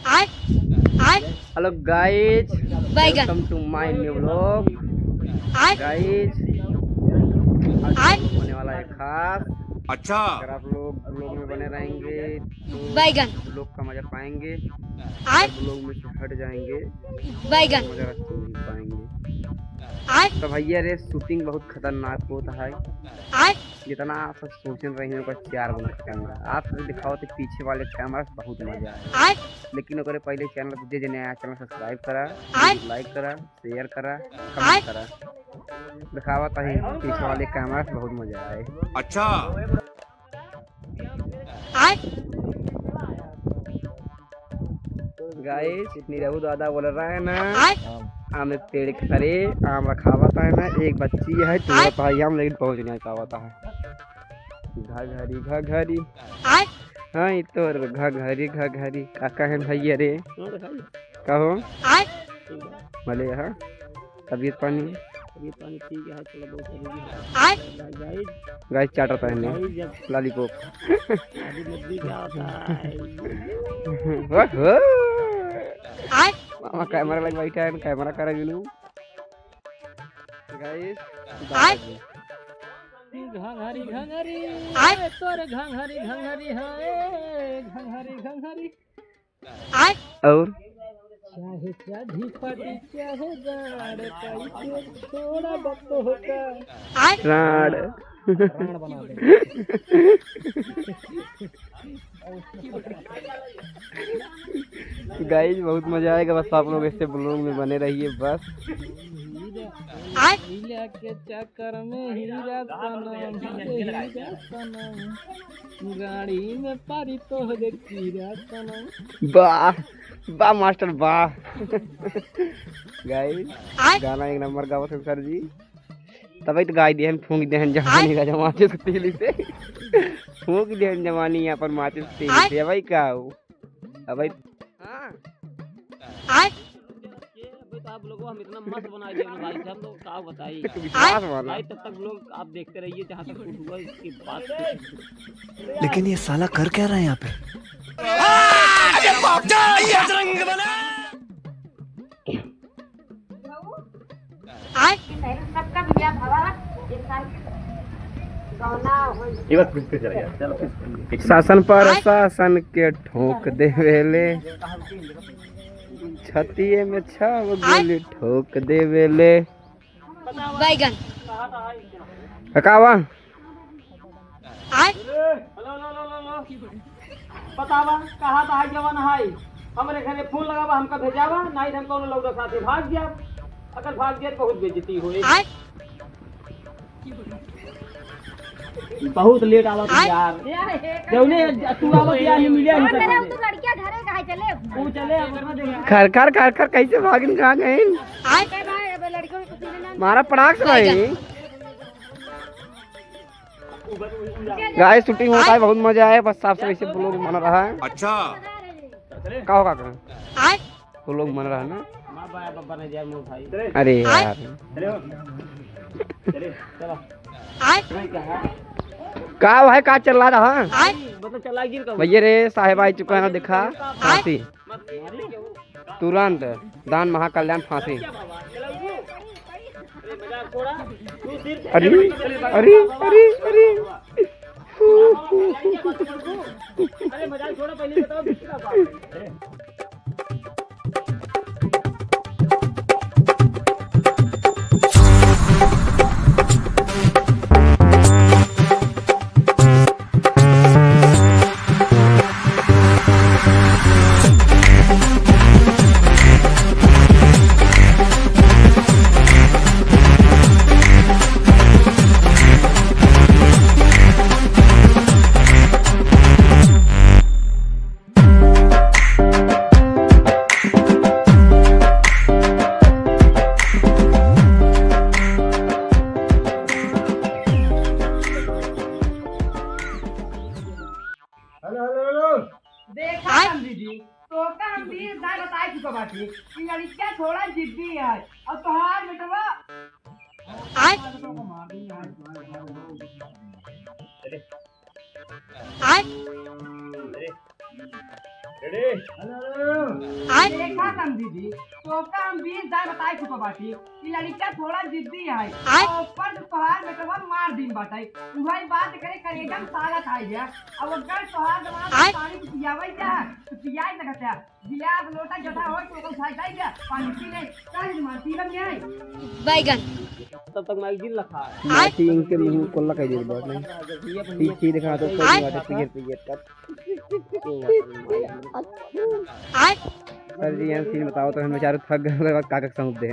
Hello guys, welcome to my new vlog. Guys होने वाला है खास। अच्छा, अगर आप लोग ब्लॉग में बने रहेंगे तो ब्लॉग का मजा पाएंगे। अगर ब्लॉग में से हट जाएंगे तो मजा नहीं पाएंगे। तो भैया रे शूटिंग बहुत खतरनाक होता है। जितना आप सब सोच रहे हैं 4 गुना कैमरा आप सब दिखाओ तो पीछे वाले कैमरा से बहुत मजा आए। लेकिन अगर पहले चैनल दे नया चैनल सब्सक्राइब करा, लाइक करा, शेयर करा, कमेंट करा। दिखावा था पीछे वाले कैमरा से बहुत मजा आए। अच्छा, गाइस इतनी रहू दादा बोल रहा है ना, आम एक पेड़ के तरे आम रखा हुआ है ना, एक बच्ची है तो हम लेकिन पहुंच नहीं पाता है। घघरी घघरी हाँ ये तो घघरी घघरी काका है भैया रे कहो भले हाँ। तबीयत पानी ठीक है, थोड़ा बहुत जरूरी है। गाइस चाटता है लॉलीपॉप। मामा कैमरा लग बैठा है, कैमरा कर गेलू गाइस। घंघरी घंघरी तोर घंघरी घंघरी है घंघरी घंघरी और चाहे चाधी पटी चाहे गाड़ कैसे थोड़ा वक्त होगा राड प्राण बना दे। गाइस बहुत मजा आएगा, बस आप लोग ऐसे ब्लॉग में बने रहिए बस। हीरा के चक्कर में हीरा सनम गाड़ी में पारी तो हीरा सनम। वाह वाह मास्टर वाह। गाइस गाना एक नंबर गावत है सर जी। तभी तो गाय देहन फूंक देहन जवानी का जमाचे से तेली से फूंक देहन जवानी यहाँ पर माचे से तेली से। भाई का भाई आप लोगों हम इतना मस्त बना दिया भाई साहब, तो क्या बताइए भाई। तब तक लोग आप देखते रहिए जहाँ तक शूट हुआ इसके बाद। लेकिन ये साला कर क्या रहा है यहाँ पे? शासन पर शासन के ठोक दे वेले, छतिये में छाव गोली ठोक दे वेले। बैगन कावा बतावा कहा था जवान हाई हमरे घरे फोन लगावा हमका भेजावा नहीं हम कौन लोग साथे भाग जा। अगर भाग जाए बहुत बेइज्जती होए। बहुत लेट आवत यार जौने तू आवत यार ही मिले ही मेरे तो लड़कियां घरे कहां चले तू चले अब खर खर खर खर कैसे भागिन कहाँ गए? लड़कियों में कुछ नहीं मारा पड़ाक से भाई। गाइस शूटिंग होता है बहुत मजा आया, बस साफ ऐसे ब्लॉग बन रहा है। अच्छा, का होगा ब्लॉग बन रहा है ना। मां बाबा ने जाए मोर भाई। अरे यार चलो का है का चल रहा है मतलब चला गिर का भैया रे साहेब आ चुका है ना, देखा फांसी तुरंत दान महाकल्याण फांसी। अरे अरे अरे अरे अरे मजाक छोड़ो पहले बताओ दूसरा बात। देखा दीदी तो का हम 20 बार बता चुका बाटी कि लड़कियां थोड़ा जिद्दी है और तोहार बेटवा देखा समझी जी तो का हम 20 दाई बताई चुका बाटी कि लड़का थोड़ा जिद्दी है और ऊपर तोहार बेटवा मार दिन बाटाई वही बात करे करेगा साला खाई गया अब अगर तोहार जवान पानी पियावे जा तो पियाई सकता है गिलास लोटा जटा हो तो खाई जाए क्या पानी पी ले काहे मारती रह नहीं बैगन तब तक मैगजीन रखा है माटी इनके मुंह को लगा दे बात नहीं पीछे दिखा तो कोई बात पियर पियर कट सर जी सीन बताओ तो हम बेचारे थक गए काका समझ दे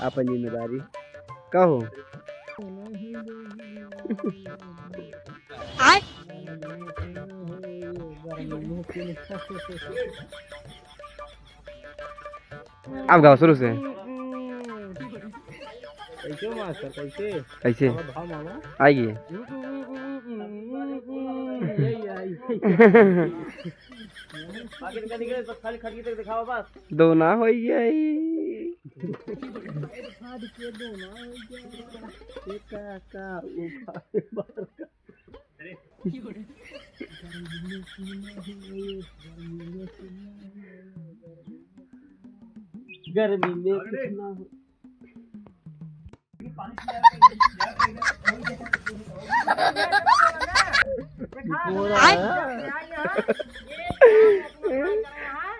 अपन जिम्मेदारी कहो अब गाओ शुरू से कैसे मास्टर कैसे कैसे भाव मामा आइए आगे निकले बस खाली खड़ी तक दिखाओ बस दो ना हो गई गर्मी में कितना देखा